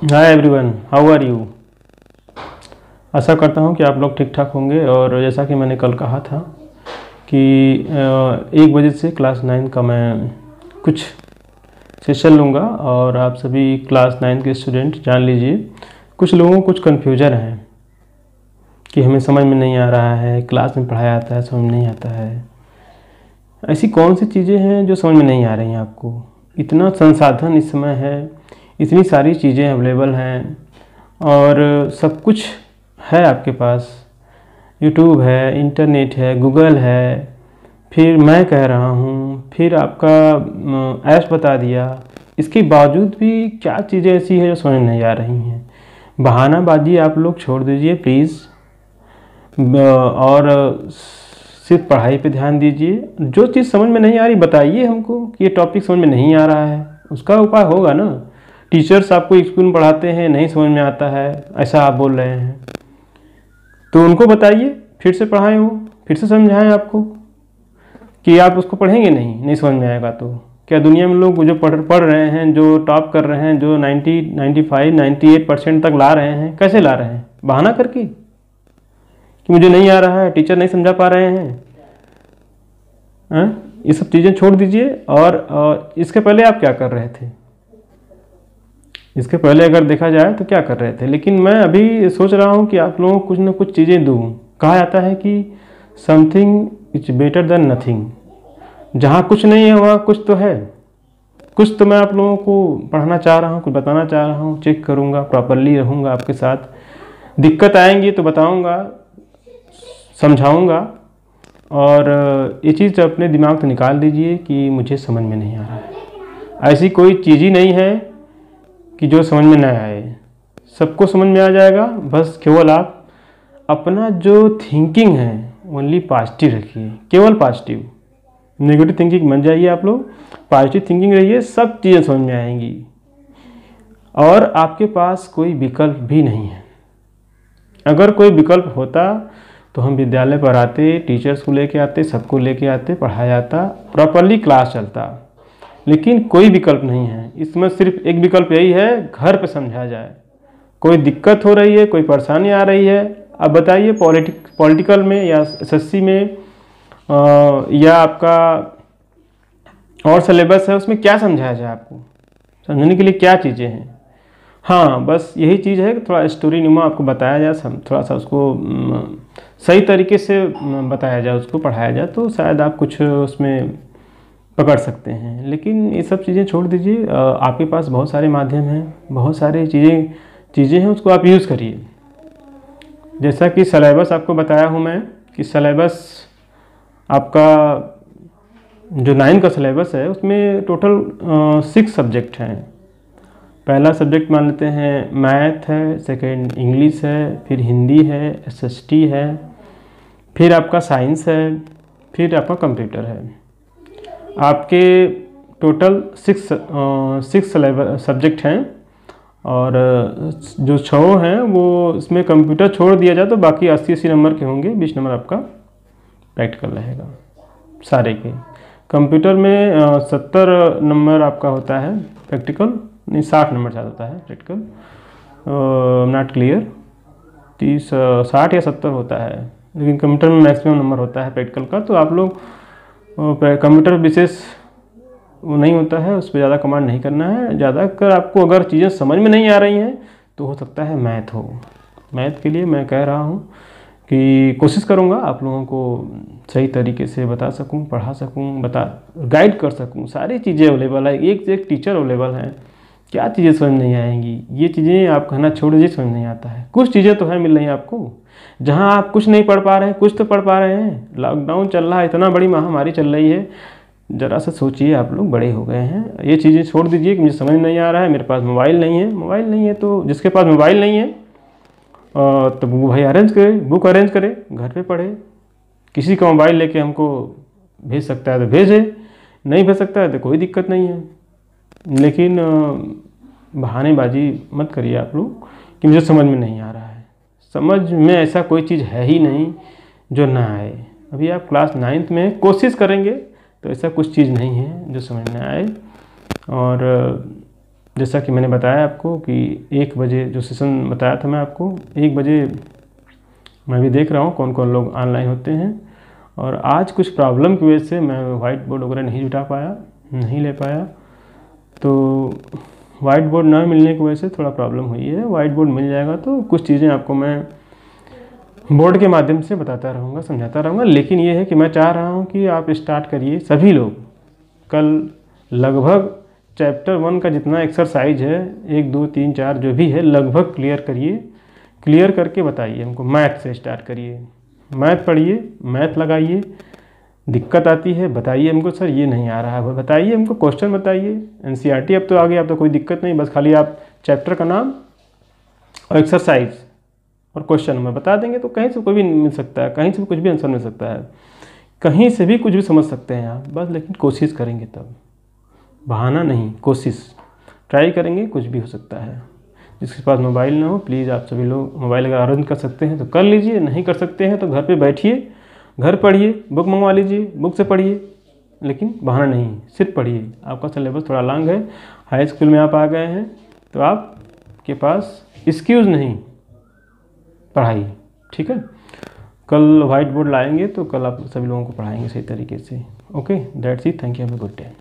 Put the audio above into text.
Hi everyone, how are you. आशा करता हूँ कि आप लोग ठीक ठाक होंगे। और जैसा कि मैंने कल कहा था कि 1 बजे से क्लास 9 का मैं कुछ सेशन लूँगा और आप सभी क्लास 9 के स्टूडेंट जान लीजिए, कुछ लोगों को कुछ कन्फ्यूजन है कि हमें समझ में नहीं आ रहा है, क्लास में पढ़ाया जाता है समझ में नहीं आता है। ऐसी कौन सी चीज़ें हैं जो समझ में नहीं आ रही हैं आपको? इतना संसाधन इस समय है, इतनी सारी चीज़ें अवेलेबल हैं और सब कुछ है आपके पास। यूट्यूब है, इंटरनेट है, गूगल है, फिर मैं कह रहा हूँ, फिर आपका ऐप्स बता दिया। इसके बावजूद भी क्या चीज़ें ऐसी हैं जो समझ में नहीं आ रही हैं। बहानाबाजी आप लोग छोड़ दीजिए प्लीज़, और सिर्फ पढ़ाई पे ध्यान दीजिए। जो चीज़ समझ में नहीं आ रही बताइए हमको कि ये टॉपिक समझ में नहीं आ रहा है, उसका उपाय होगा ना। टीचर्स आपको स्कूल में पढ़ाते हैं, नहीं समझ में आता है ऐसा आप बोल रहे हैं, तो उनको बताइए, फिर से पढ़ाएं, वो फिर से समझाएं आपको कि आप उसको पढ़ेंगे नहीं समझ में आएगा तो। क्या दुनिया में लोग जो पढ़ रहे हैं, जो टॉप कर रहे हैं, जो 90, 95, 98% तक ला रहे हैं, कैसे ला रहे हैं? बहाना करके कि मुझे नहीं आ रहा है, टीचर नहीं समझा पा रहे हैं। ये सब चीज़ें छोड़ दीजिए। और इसके पहले आप क्या कर रहे थे? इसके पहले अगर देखा जाए तो क्या कर रहे थे? लेकिन मैं अभी सोच रहा हूँ कि आप लोगों को कुछ ना कुछ चीज़ें दूँ। कहा जाता है कि something is better than nothing. जहाँ कुछ नहीं है वहाँ कुछ तो है। कुछ तो मैं आप लोगों को पढ़ाना चाह रहा हूँ, कुछ बताना चाह रहा हूँ। चेक करूँगा, प्रॉपरली रहूँगा आपके साथ। दिक्कत आएंगी तो बताऊँगा, समझाऊँगा। और ये चीज़ अपने दिमाग से निकाल दीजिए कि मुझे समझ में नहीं आ रहा है। ऐसी कोई चीज़ ही नहीं है कि जो समझ में ना आए, सबको समझ में आ जाएगा। बस केवल आप अपना जो थिंकिंग है ओनली पॉजिटिव रखिए, केवल पॉजिटिव। नेगेटिव थिंकिंग मत जाइए आप लोग, पॉजिटिव थिंकिंग रहिए, सब चीज़ें समझ में आएंगी। और आपके पास कोई विकल्प भी नहीं है। अगर कोई विकल्प होता तो हम विद्यालय पर आते, टीचर्स को लेके आते, सबको लेके आते, पढ़ाया जाता, प्रॉपरली क्लास चलता। लेकिन कोई विकल्प नहीं है इसमें। सिर्फ एक विकल्प यही है, घर पे समझा जाए। कोई दिक्कत हो रही है, कोई परेशानी आ रही है, अब बताइए पॉलिटिकल में या एसएससी में या आपका और सिलेबस है, उसमें क्या समझाया जाए आपको? समझने के लिए क्या चीज़ें हैं? हाँ, बस यही चीज़ है कि थोड़ा स्टोरी नुमा आपको बताया जाए, थोड़ा सा उसको सही तरीके से बताया जाए, उसको पढ़ाया जाए, तो शायद आप कुछ उसमें पकड़ सकते हैं। लेकिन ये सब चीज़ें छोड़ दीजिए। आपके पास बहुत सारे माध्यम हैं, बहुत सारे चीज़ें हैं, उसको आप यूज़ करिए। जैसा कि सिलेबस आपको बताया हूँ मैं कि सिलेबस आपका जो 9 का सिलेबस है उसमें टोटल 6 सब्जेक्ट हैं। पहला सब्जेक्ट मान लेते हैं मैथ है, सेकेंड इंग्लिश है, फिर हिंदी है, एसएसटी है, फिर आपका साइंस है, फिर आपका कंप्यूटर है। आपके टोटल 6 सब्जेक्ट हैं। और जो 6 हैं वो इसमें कंप्यूटर छोड़ दिया जाए तो बाकी 80 नंबर के होंगे। 20 नंबर आपका प्रैक्टिकल रहेगा सारे के। कंप्यूटर में 70 नंबर आपका होता है प्रैक्टिकल, नहीं 60 नंबर ज़्यादा होता है प्रैक्टिकल, नॉट क्लियर। 60 या 70 होता है, लेकिन कंप्यूटर में मैक्सिमम नंबर होता है प्रैक्टिकल का। तो आप लोग कंप्यूटर विशेष वो नहीं होता है, उस पर ज़्यादा कमांड नहीं करना है। ज़्यादातर आपको अगर चीज़ें समझ में नहीं आ रही हैं तो हो सकता है मैथ हो। मैथ के लिए मैं कह रहा हूँ कि कोशिश करूँगा आप लोगों को सही तरीके से बता सकूँ, पढ़ा सकूँ, गाइड कर सकूँ। सारी चीज़ें अवेलेबल है, एक से एक टीचर अवेलेबल हैं। क्या चीज़ें समझ नहीं आएंगी? ये चीज़ें आप कहना छोड़ दीजिए समझ नहीं आता है। कुछ चीज़ें तो है मिल रही हैं आपको, जहाँ आप कुछ नहीं पढ़ पा रहे हैं कुछ तो पढ़ पा रहे हैं। लॉकडाउन चल रहा है, इतना बड़ी महामारी चल रही है, ज़रा सा सोचिए, आप लोग बड़े हो गए हैं। ये चीज़ें छोड़ दीजिए कि मुझे समझ नहीं आ रहा है, मेरे पास मोबाइल नहीं है। मोबाइल नहीं है तो जिसके पास मोबाइल नहीं है तो वो भाई अरेंज करे, बुक अरेंज करे, घर पे पढ़े। किसी का मोबाइल लेके हमको भेज सकता है तो भेजे, नहीं भेज सकता है तो कोई दिक्कत नहीं है। लेकिन बहानेबाजी मत करिए आप लोग कि मुझे समझ में नहीं आ रहा है। समझ में ऐसा कोई चीज़ है ही नहीं जो ना आए। अभी आप क्लास 9th में कोशिश करेंगे तो ऐसा कुछ चीज़ नहीं है जो समझ में आए। और जैसा कि मैंने बताया आपको कि 1 बजे जो सेशन बताया था मैं आपको, 1 बजे मैं भी देख रहा हूँ कौन कौन लोग ऑनलाइन होते हैं। और आज कुछ प्रॉब्लम की वजह से मैं वाइट बोर्ड वगैरह नहीं जुटा पाया, नहीं ले पाया, तो वाइट बोर्ड ना मिलने की वजह से थोड़ा प्रॉब्लम हुई है। वाइट बोर्ड मिल जाएगा तो कुछ चीज़ें आपको मैं बोर्ड के माध्यम से बताता रहूँगा, समझाता रहूँगा। लेकिन ये है कि मैं चाह रहा हूँ कि आप स्टार्ट करिए सभी लोग। कल लगभग चैप्टर 1 का जितना एक्सरसाइज है, 1 2 3 4 जो भी है, लगभग क्लियर करिए। क्लियर करके बताइए हमको। मैथ से स्टार्ट करिए, मैथ पढ़िए, मैथ लगाइए। दिक्कत आती है बताइए हमको, सर ये नहीं आ रहा है, बताइए हमको, क्वेश्चन बताइए। एनसीईआरटी अब तो आ गया, अब तो कोई दिक्कत नहीं, बस खाली आप चैप्टर का नाम और एक्सरसाइज और क्वेश्चन नंबर बता देंगे तो कहीं से कोई भी मिल सकता है, कहीं से भी कुछ भी आंसर मिल सकता है, कहीं से भी कुछ भी समझ सकते हैं आप। बस लेकिन कोशिश करेंगे तब, बहाना नहीं, कोशिश ट्राई करेंगे, कुछ भी हो सकता है। जिसके पास मोबाइल ना हो, प्लीज़ आप सभी लोग मोबाइल अगर अरेंज कर सकते हैं तो कर लीजिए, नहीं कर सकते हैं तो घर पे बैठिए, घर पढ़िए, बुक मंगवा लीजिए, बुक से पढ़िए, लेकिन बहाना नहीं, सिर्फ पढ़िए। आपका सिलेबस थोड़ा लॉन्ग है, हाई स्कूल में आप आ गए हैं तो आपके पास एक्सक्यूज़ नहीं, पढ़ाई, ठीक है। कल वाइट बोर्ड लाएंगे तो कल आप सभी लोगों को पढ़ाएंगे सही तरीके से। Okay, that's it, thank you, have a good day.